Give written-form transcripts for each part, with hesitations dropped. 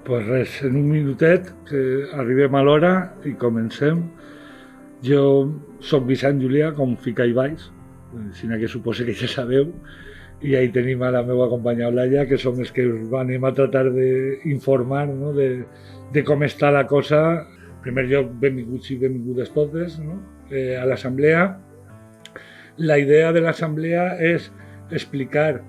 Pues res, en un minutet, que arribem a l'hora i comencem. Jo soc Vicent Julià, com fica i baix, sinó que suposo que ja sabeu, i ahí tenim a la meva companya Olaya, que som els que us anem a tratar d'informar, no? de com està la cosa. En primer lloc, benvinguts i benvingudes totes, no? A l'assemblea. La idea de l'assemblea és explicar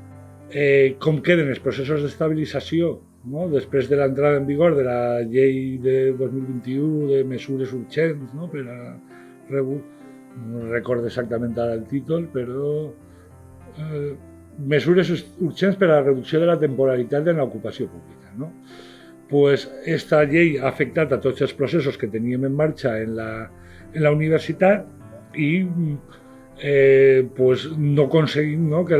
com queden els processos d'estabilització, no? Després de l'entrada en vigor de la llei de 2021 de mesures urgents, no? Per a no recordo exactament ara el títol, però mesures urgents per a la reducció de la temporalitat en l'ocupació pública, no? Pues esta llei ha afectat a tots els processos que teníem en marxa en la universitat i pues no aconseguim, no? que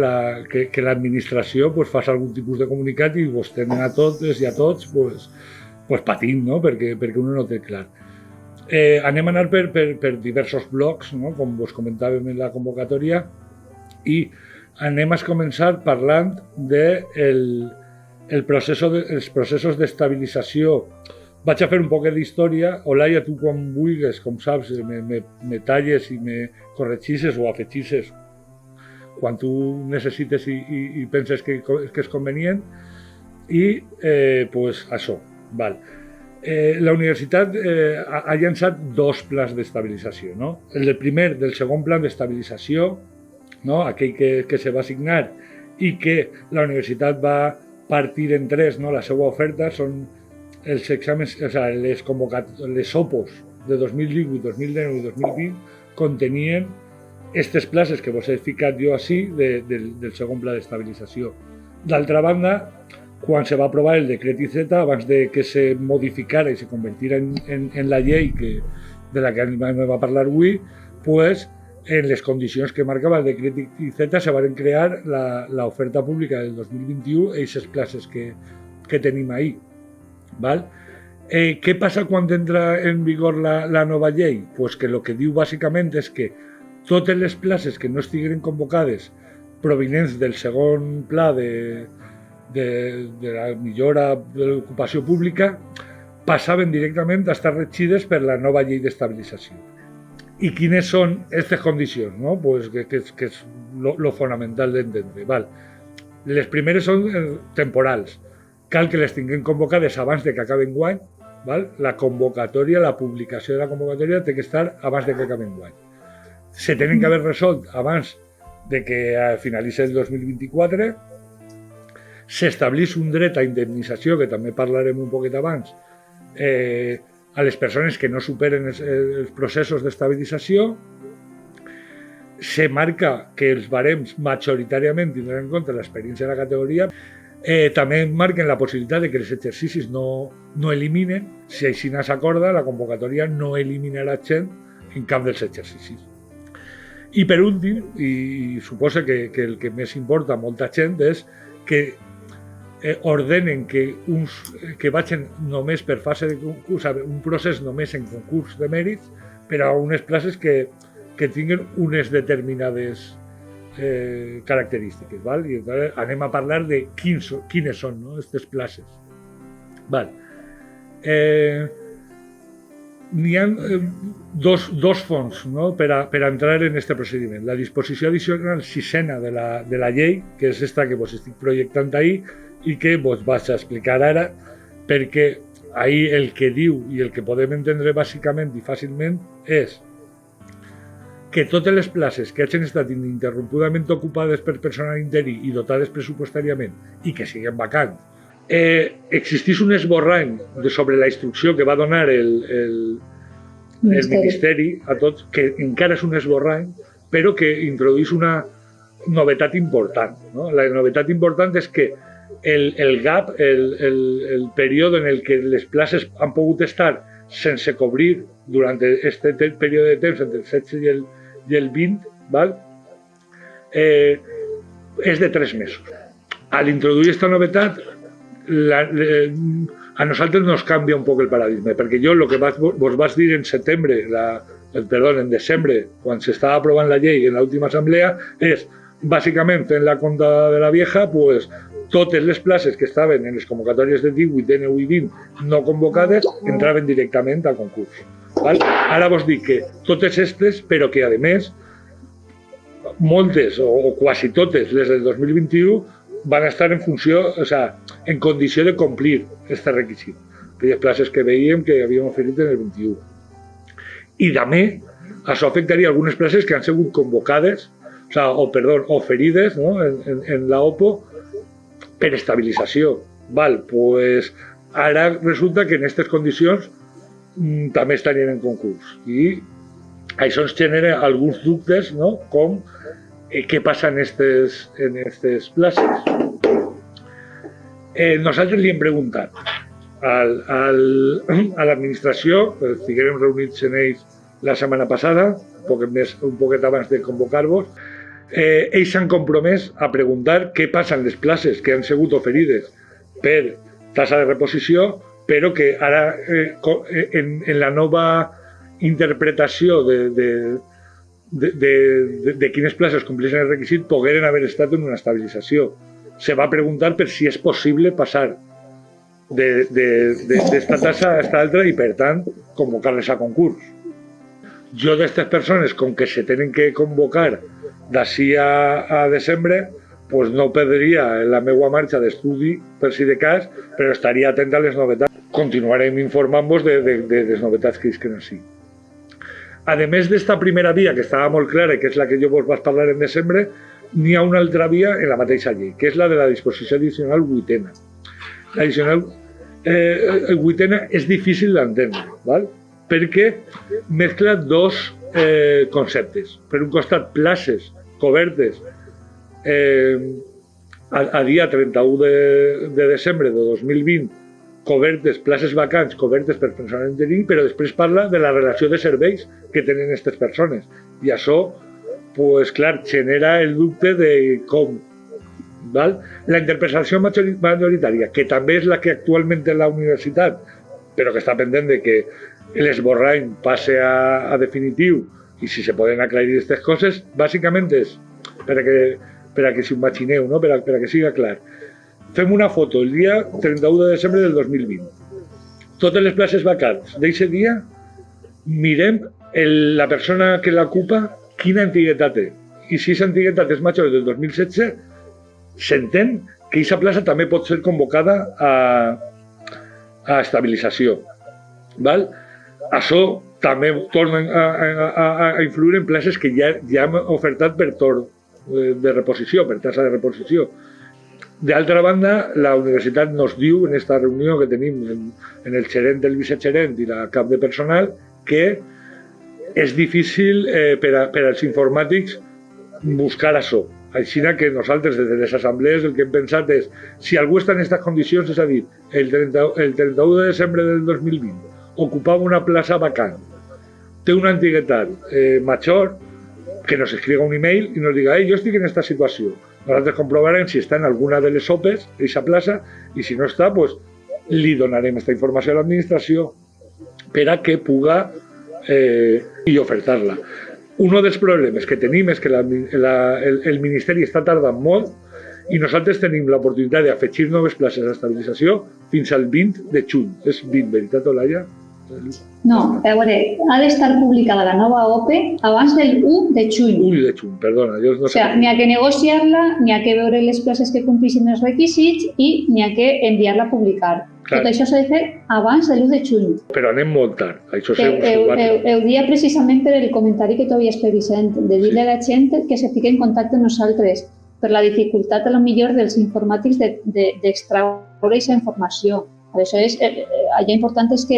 l'administració pues, faci algun tipus de comunicat i vos tenen a totes i a tots pues, patint, no? perquè uno no té clar. Anem a anar per diversos blocs, no? Com vos comentàvem en la convocatòria, i anem a començar parlant dels processos d'estabilització. Vaig a fer un poc d'història. Olaya, tu quan vulguis, com saps, me talles i me corregixes o afegixes quan tu necessites i penses que és convenient. I pues això. Val. La universitat ha llançat dos plans d'estabilització, no? El primer del segon plan d'estabilització, no? Aquell que se va signar i que la universitat va partir en tres, no? La seva oferta són els exàmens, o sigui, les OPOs de 2018, 2019 i 2020 contenien aquestes places que vos he ficat jo així del segon pla d'estabilització. D'altra banda, quan se va aprovar el decret IZ, abans de que se modificara i se convertira en la llei de la que anem a parlar avui, pues, en les condicions que marcava el decret IZ se van crear l'oferta pública del 2021 i aquestes places que tenim ahí. Val? Què passa quan entra en vigor la nova llei? Pues que el que diu bàsicament és que totes les places que no estiguin convocades provinents del segon pla de la millora de l'ocupació pública passaven directament a estar regides per la nova llei d'estabilització. I quines són aquestes condicions? No? Pues que és lo fonamental d'entendre. Val? Les primeres són temporals. Cal que les tinguem convocades abans de que acabi enguany. Val? La convocatòria, la publicació de la convocatòria té que estar abans de que acabi enguany. Se tenen que haver resolt abans de que finalitzi el 2024. S'estableix un dret a indemnització, que també parlarem un poquet abans, a les persones que no superen els processos d'estabilització. Se marca que els barems majoritàriament tindran en compte l'experiència de la categoria. També marquen la possibilitat de que els exercicis no eliminen. Si així no s'acorda, la convocatòria no eliminarà gent en cap dels exercicis. I per últim, i suposo que el que més importa a molta gent és que ordenen que vagin només per fase de concurs, un procés només en concurs de mèrits per a unes places que tinguin unes determinades característiques, val? I anem a parlar de quines són, no? Aquestes places. Val. N'hi ha dos fonts, no? per a entrar en aquest procediment. La disposició addicional sisena de la llei, que és esta que vos estic projectant ahir i que vos vaig a explicar ara, perquè ahir el que diu i el que podem entendre bàsicament i fàcilment és que totes les places que hagin estat ininterrompudament ocupades per personal interí i dotades pressupostàriament i que siguin vacants, existeix un esborrany sobre la instrucció que va donar el Ministeri a tots, que encara és un esborrany, però que introdueix una novetat important, no? La novetat important és que el gap, el període en el que les places han pogut estar sense cobrir durant aquest període de temps entre el 16 i el 20, val? És de 3 mesos. A l'introduir aquesta novetat, a nosaltres nos canvia un poc el paradigma, perquè jo el que vos vaig dir en setembre, en desembre, quan s'estava aprovant la llei en l'última assemblea, és bàsicament fent la compta de la vieja, pues, totes les places que estaven en les convocatòries de 18, 19 i 20 no convocades entraven directament al concurs. Val? Ara vos dic que totes aquestes, però que a més moltes o quasi totes les del 2021 van estar en funció, o sea, en condició de complir aquest requisit. Aquelles places que veiem que havíem oferit en el 21. I també això afectaria algunes places que han sigut convocades, o sea, oferides, ¿no? en la OPO per estabilització. Val, pues ara resulta que en aquestes condicions també estarien en concurs. I això ens genera alguns dubtes, no? Com què passa en aquestes places. Nosaltres li hem preguntat a l'administració, estiguérem reunits en ells la setmana passada, un poquet abans de convocar-vos. Ells s'han compromès a preguntar què passa en les places que han sigut oferides per tassa de reposició, però que ara en la nova interpretació de quines places compleixen el requisit pogueren haver estat en una estabilització. Se va preguntar per si és possible passar d'esta tassa a aquesta altra i, per tant, convocar-les a concurs. Jo d'aquestes persones, com que se tenen que convocar d'ací a desembre, pues no perdria la meva marxa d'estudi per si de cas, però estaria atent a les novetats. Continuarem informant-vos de les novetats que isquen així. A més d'esta primera via, que estava molt clara i que és la que jo vos vaig parlar en desembre, n'hi ha una altra via en la mateixa llei, que és la de la disposició addicional 8ena. L'addicional 8ena és difícil d'entendre, perquè mescla dos conceptes. Per un costat, places cobertes a dia 31 de desembre de 2020, cobertes, places vacants cobertes per personal interí, però després parla de la relació de serveis que tenen aquestes persones. I això, pues, clar, genera el dubte de com. La interpretació majoritària, que també és la que actualment té la universitat, però que està pendent de que l'esborrany passe a definitiu i si se poden aclarir aquestes coses, bàsicament és, per a que s'ho imagineu, no? per a que siga clar. Fem una foto el dia 31 de desembre del 2020. Totes les places vacants d'aquest dia, mirem la persona que l'ocupa quina antiguitat té. I si aquesta antiguitat és major del 2016, s'entén que aquesta plaça també pot ser convocada a estabilització. Això també torna a influir en places que ja hem ofertat per torn de reposició, per tassa de reposició. D'altra banda, la universitat nos diu en aquesta reunió que tenim en el gerent, el vicegerent i la cap de personal que és difícil per als informàtics buscar això. Així que nosaltres, des de les assemblees, el que hem pensat és si algú està en aquestes condicions, és a dir, el 31 de desembre del 2020 ocupava una plaça vacant, té una antiguitat major, que nos escriga un email i nos diga jo estic en aquesta situació. Nosaltres comprovarem si està en alguna de les OPEs, aquesta plaça, i si no està, pues, li donarem aquesta informació a l'administració per a que puga i ofertar-la. Un dels problemes que tenim és que el Ministeri està tardant molt i nosaltres tenim l'oportunitat d'afegir noves places d'estabilització fins al 20 de juny. És 20, veritat, Olaia? No, a veure, ha d'estar publicada la nova OPE abans del 1 de juny. 1 de juny, perdona. No sé. N'hi ha que negociar-la, n'hi ha que veure les places que compleixin els requisits i n'hi ha que enviar-la a publicar. Clar. Tot això s'ha de fer abans de l'1 de juny. Però anem molt tard. Això ho dia precisament per el comentari que tu havies fet, Vicent, de dir-li a la gent que se fiqui en contacte amb nosaltres per la dificultat, a lo millor, dels informàtics d'extraure aquesta informació. Això és, allò important és que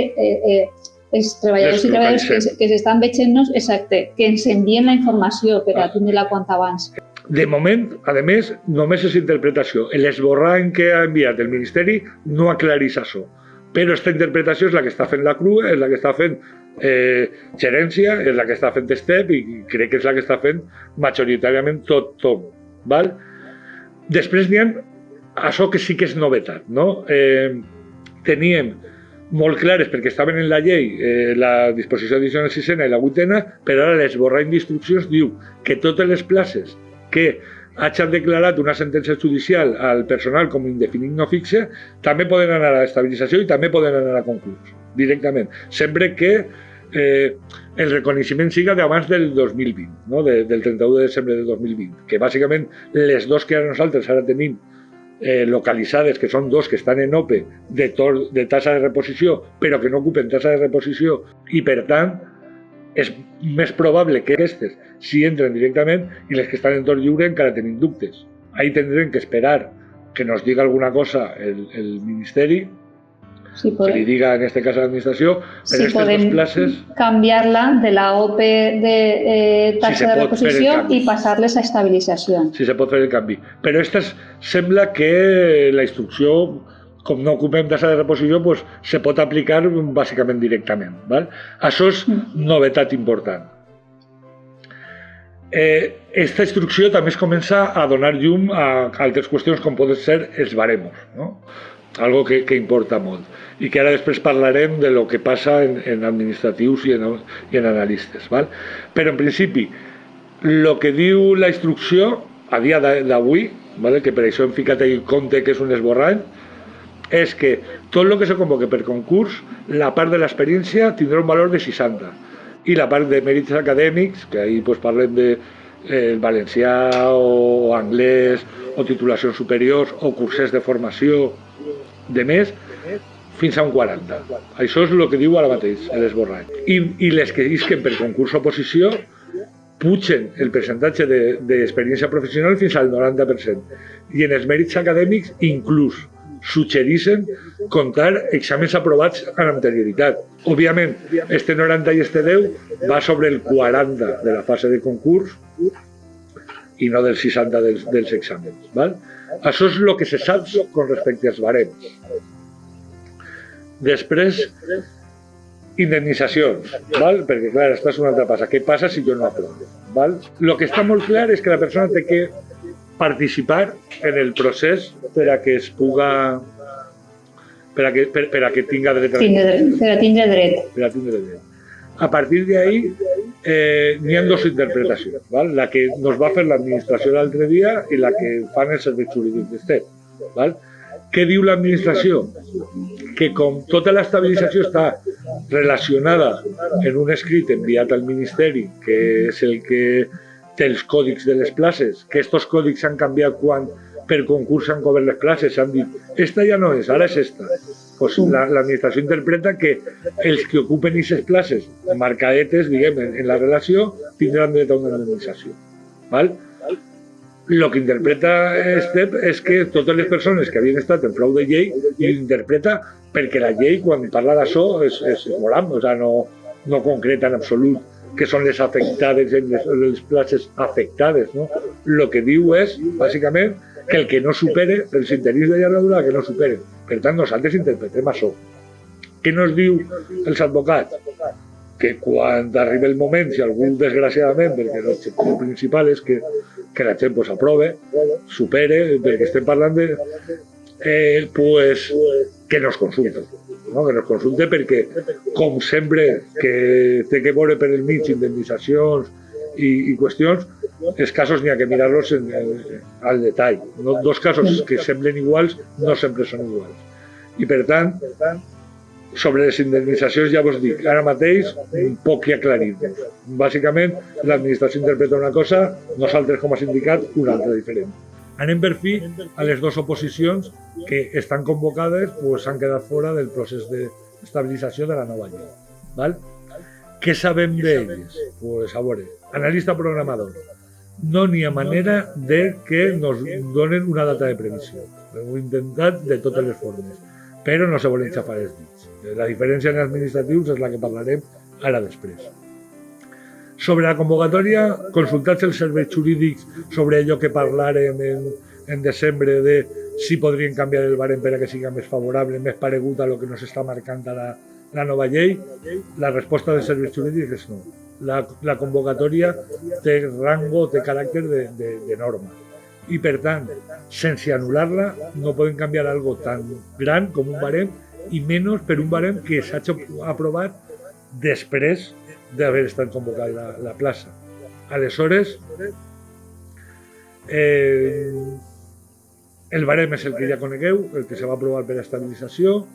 els treballadors i treballadores que s'estan veient-nos, exacte, que ens envien la informació per a tenir-la quant abans. De moment, a més, només és interpretació. L'esborrany que ha enviat el Ministeri no aclareix això. Però aquesta interpretació és la que està fent la CRUE, és la que està fent gerència, és la que està fent STEP i crec que és la que està fent majoritàriament tothom. Després n'hi ha això que sí que és novetat, no? Teníem molt clares, perquè estaven en la llei, la disposició addicional 6ena i la 8ena, però ara l'esborrany d'instruccions diu que totes les places que hagin declarat una sentència judicial al personal com indefinit no fixe, també poden anar a estabilització i també poden anar a concurs, directament, sempre que el reconeixement siga d'abans del 2020, no? Del 31 de desembre del 2020, que bàsicament les dos que nosaltres ara tenim localitzades, que són dos que estan en OPE de tassa de reposició, però que no ocupen tassa de reposició, i per tant és més probable que aquestes sí entren directament i les que estan en torn lliure encara tenim dubtes. Ahí tindrem que esperar que nos diga alguna cosa el Ministeri, sí, que li diga en este cas a l'administració, per sí, aquestes dues places... canviar-la de la OPE de tassa de reposició i passar-les a estabilització. Sí, se pot fer el canvi. Però estas sembla que la instrucció, com no ocupem tassa de reposició, pues, se pot aplicar bàsicament directament. Val? Això és novetat important. Esta instrucció també es comença a donar llum a altres qüestions com poden ser els baremos, no? Algo que importa molt i que ara després parlarem de lo que passa en administratius i en analistes. Val? Però en principi, el que diu la instrucció a dia d'avui, que per això hem ficat en compte que és un esborrany, és que tot el que se convoque per concurs, la part de l'experiència tindrà un valor de 60 i la part de mèrits acadèmics, que ahir pues, parlem de valencià o anglès o titulacions superiors o curses de formació de més, fins a un 40. Això és el que diu ara mateix l'esborrany. I les que isquen per concurs o oposició pugen el percentatge d'experiència professional fins al 90%. I en els mèrits acadèmics inclús suggereixen comptar exàmens aprovats amb anterioritat. Òbviament, este 90 i este 10 va sobre el 40 de la fase de concurs i no del 60 dels exàmens. Val? Això és el que se sap con respecte als barems. Després, indemnitzacions, val? Perquè clar, aquesta és una altra passa. Què passa si jo no aprovo? Val? El que està molt clar és que la persona té que participar en el procés per a que es puga per a que tinga dret a tindre dret. A partir d'ahí n'hi ha dues interpretacions, val? La que nos va fer l'administració l'altre dia i la que fan els serveis jurídics d'estat. Val? Què diu l'administració? Que com tota l'estabilització està relacionada en un escrit enviat al Ministeri, que és el que té els còdics de les places, que aquests còdics s'han canviat quan per concurs s'han cobert les places, s'han dit, esta ja no és, ara és esta. Pues l'administració interpreta que els que ocupen aquestes places marcadetes, diguem, en la relació, tindran dret a una indemnització. Val? El que interpreta STEP és que totes les persones que havien estat en frau de llei l'interpreta perquè la llei, quan parla d'això, és volant, o sigui, no concreta en absolut que són les afectades en les places afectades. No? El que diu és, bàsicament, que el que no supere, els interins de llarga durada que no superen. Per tant, nosaltres interpretem això. Què nos diu els advocats? Que quan arriba el moment, si algú desgraciadament, perquè l'objectiu principal és que la gent aprove, supere, perquè estem parlant de que nos consulte. No? Que nos consulte perquè, com sempre que té que veure per el mig indemnitzacions i qüestions, els casos n'hi ha que mirar-los al detall. No? Dos casos que semblen iguals no sempre són iguals. I per tant, sobre les indemnitzacions ja vos dic, ara mateix poc hi aclarir-nos. Bàsicament, l'administració interpreta una cosa, nosaltres com a sindicat una altra diferent. Anem per fi a les dues oposicions que estan convocades, s'han quedat fora del procés d'estabilització de la nova llei. Val? Què sabem d'elles? Pues a veure, analista programador. No n'hi ha manera de que nos donen una data de previsió. Ho hem intentat de totes les formes, però no se volen xafar els dits. La diferència en administratius és la que parlarem ara després. Sobre la convocatòria, consultats els serveis jurídics sobre allò que parlarem en desembre de si podrien canviar el barem per a que sigui més favorable, més paregut a lo que nos està marcant la nova llei, la resposta dels serveis jurídics és no. La convocatòria té rango, té caràcter de norma. I per tant, sense anul·lar-la, no poden canviar algo tan gran com un barem i menys per un barem que s'ha aprovat després d'haver estat convocat la plaça. Aleshores, El barem és el que ja conegueu, el que se va aprovar per a estabilització.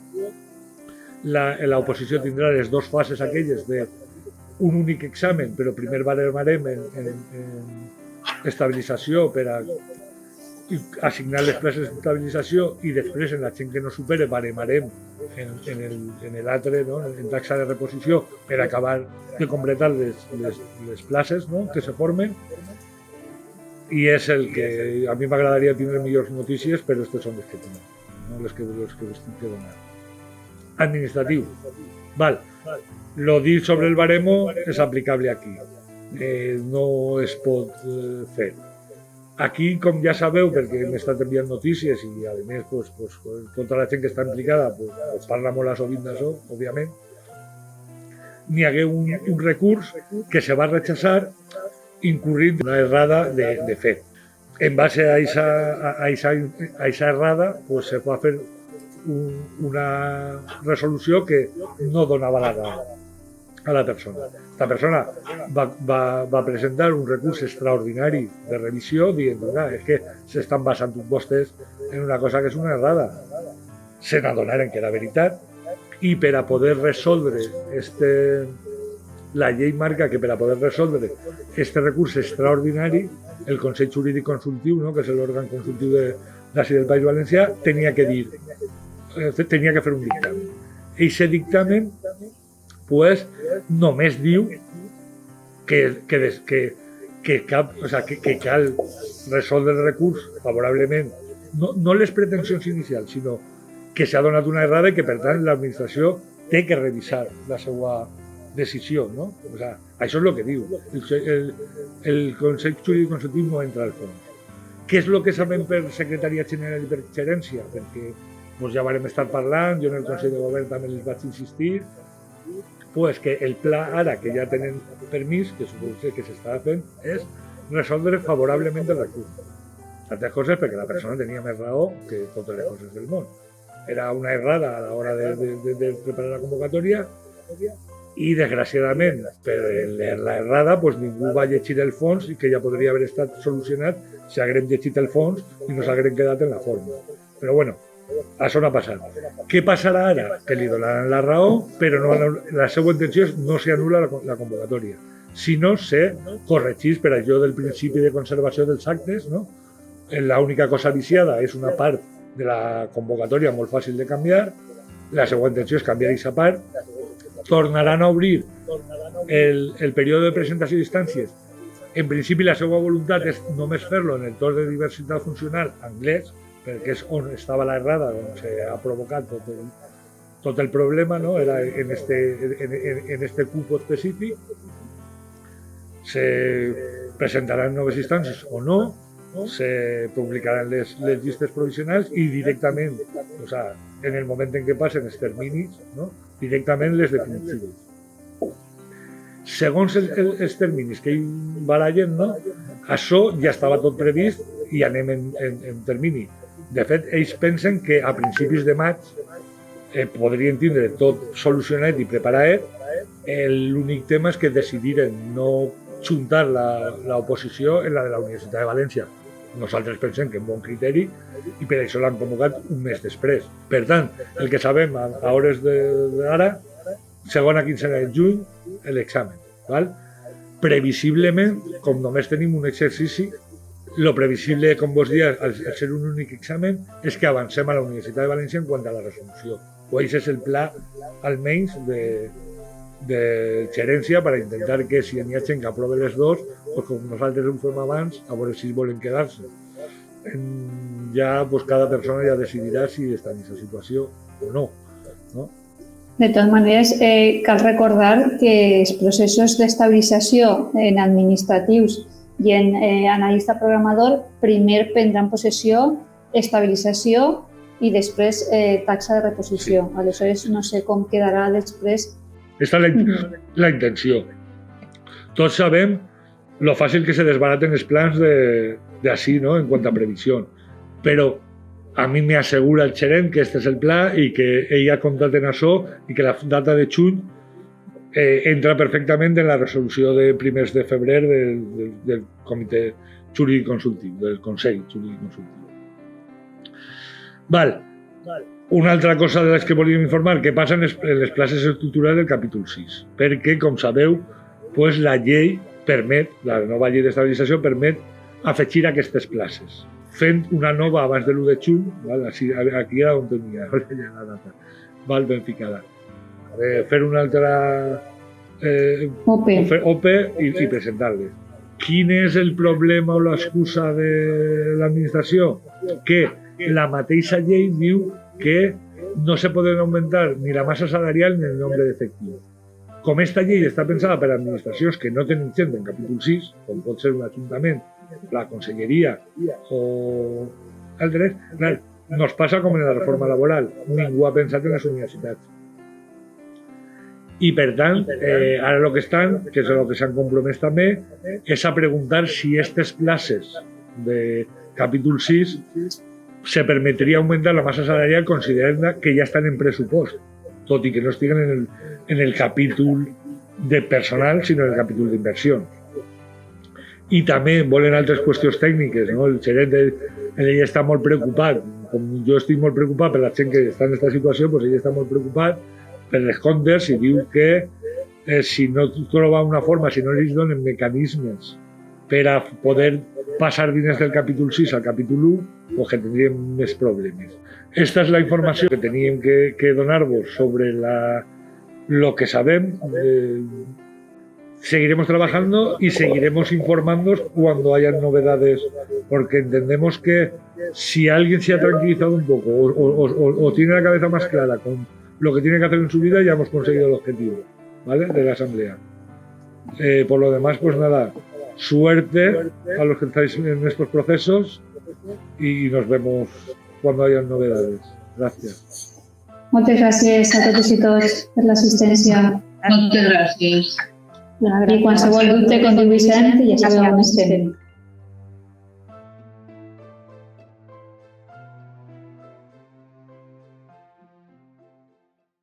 L'oposició tindrà les dues fases aquelles d'un únic examen, però primer barem en estabilització per a assignar les places d'estabilització i després en la gent que no supere baremarem en l'altre, no? En taxa de reposició per acabar de completar les places, no? Que se formen, i és el que a mi m'agradaria tindre millors notícies, però aquestes són les que tenim, no? Les que us tinc que donar. Administratiu. Val. Lo dit sobre el baremo és aplicable aquí. No es pot fer. Aquí, com ja sabeu, perquè hem estat enviant notícies i, a més, tota la gent que està implicada parla molt a sovint d'això, òbviament, n'hi hagué un recurs que se va rechazar incurrint una errada de fet. En base a esa errada, se va fer una resolució que no donava la raó a la persona. La persona va presentar un recurs extraordinari de revisió dient és que s'estan basant vostès en una cosa que és una errada. Se n'adonaren que era veritat i per a poder resoldre la llei marca que per a poder resoldre este recurs extraordinari el Consell Jurídic Consultiu, no, que és l'òrgan consultiu d'ací del País Valencià, tenia que fer un dictamen. I aquest dictamen només diu que cal resoldre el recurs favorablement, no les pretensions inicials, sinó que s'ha donat una errada i que, per tant, l'administració té que revisar la seva decisió, no? Això és el que diu. El Consell Jurídic Consultiu no entra al fons. Què és el que sabem per Secretaria General i per Gerència? Perquè ja vam estar parlant, jo en el Consell de Govern també els vaig insistir, que el pla ara que ja tenen permís, que suposo que s'està fent, és resoldre favorablement el recurs. Altres coses perquè la persona tenia més raó que totes les coses del món. Era una errada a l'hora de preparar la convocatòria i, desgraciadament, per la errada, ningú va llegir el fons i que ja podria haver estat solucionat si haguem llegit el fons i no s'haguem quedat en la forma. Però, bueno, això no ha passat. Què passarà ara? Que li donaran la raó, però la seva intenció és no s'anul·la la convocatòria, sinó se corregís per allò del principi de conservació dels actes, no? L'única cosa viciada és una part de la convocatòria molt fàcil de canviar, la seva intenció és canviar aquesta part, tornaran a obrir el període de presentació d'instàncies. En principi la seva voluntat és només fer-lo en el torn de diversitat funcional anglès, perquè és on estava la errada, on s'ha provocat tot el problema, no? Era en este cupo específic. Se presentaran noves instàncies o no, se publicaran les llistes provisionals i directament, en el moment en què passen els terminis, no? Directament les definitives. Segons els terminis que hi barallen, no? Això ja estava tot previst i anem en termini. De fet, ells pensen que a principis de maig podrien tindre tot solucionat i preparat. L'únic tema és que decidiren no juntar l'oposició en la de la Universitat de València. Nosaltres pensem que és un bon criteri i per això l'han convocat un mes després. Per tant, el que sabem a hores d'ara, segona quincena de juny, l'examen. Previsiblement, com només tenim un exercici, lo previsible, com vos dia, al ser un únic examen, és que avancem a la Universitat de València en quant a la resolució. O això és el pla, almenys, de gerència per intentar que si n'hi ha gent que aprove les dos, com nosaltres ho fem abans, a veure si volen quedar-se. Ja cada persona ja decidirà si està en aquesta situació o no. De totes maneres, cal recordar que els processos d'estabilització en administratius i en analista programador primer prendran possessió, estabilització i després taxa de reposició. Aleshores, no sé com quedarà després. Aquesta és la intenció. Tots sabem lo fàcil que se desbaraten els plans d'ací, no?, en quant a previsió. Però a mi m'assegura el gerent que este és el pla i que ell ha comptat en això i que la data de juny entra perfectament en la resolució de primers de febrer del comitè jurídic consultiu, del Consell Jurídic Consultiu. Val. Una altra cosa de les que volíem informar, que passa en les places estructurals del capítol 6, perquè, com sabeu, pues, la llei permet, la nova llei d'estabilització permet afegir aquestes places, fent una nova abans de l'1 de juny, val? Aquí era on tenia, ja la data, val, ben ficada. Fer una altra OPE i presentar-les. Quin és el problema o l'excusa de l'administració? Que la mateixa llei diu que no se poden augmentar ni la massa salarial ni el nombre d'efectius. Com esta llei està pensada per a administracions que no tenen gent en capítol 6, com pot ser un ajuntament, la conselleria o altres, nos passa com en la reforma laboral. Ningú ha pensat en les universitats. I, per tant, ara el que estan, que és el que s'han compromès també, és a preguntar si aquestes places de capítol 6 se permetria augmentar la massa salarial considerant que ja estan en pressupost, tot i que no estiguen en el capítol de personal, sinó en el capítol d'inversions. I també volen altres qüestions tècniques, no? El gerent ell està molt preocupat, com jo estic molt preocupat per la gent que està en aquesta situació, doncs ell està molt preocupat per les comptes i diu que si no troba una forma, si no li donen mecanismes per a poder passar diners del capítol 6 al capítol 1, doncs que tindríem més problemes. Esta és la informació que teníem que donar-vos sobre lo que sabem. Seguiremos trabajando y seguiremos informándonos cuando haya novedades, porque entendemos que si alguien se ha tranquilizado un poco o tiene la cabeza más clara con lo que tiene que hacer en su vida, ya hemos conseguido el objetivo, ¿vale?, de la asamblea. Por lo demás, pues nada, suerte a los que estáis en estos procesos y nos vemos cuando haya novedades. Gracias. Muchas gracias a todos y todas por la asistencia. Muchas gracias. I qualsevol dubte, com diu Vicent, ja sabeu on estem.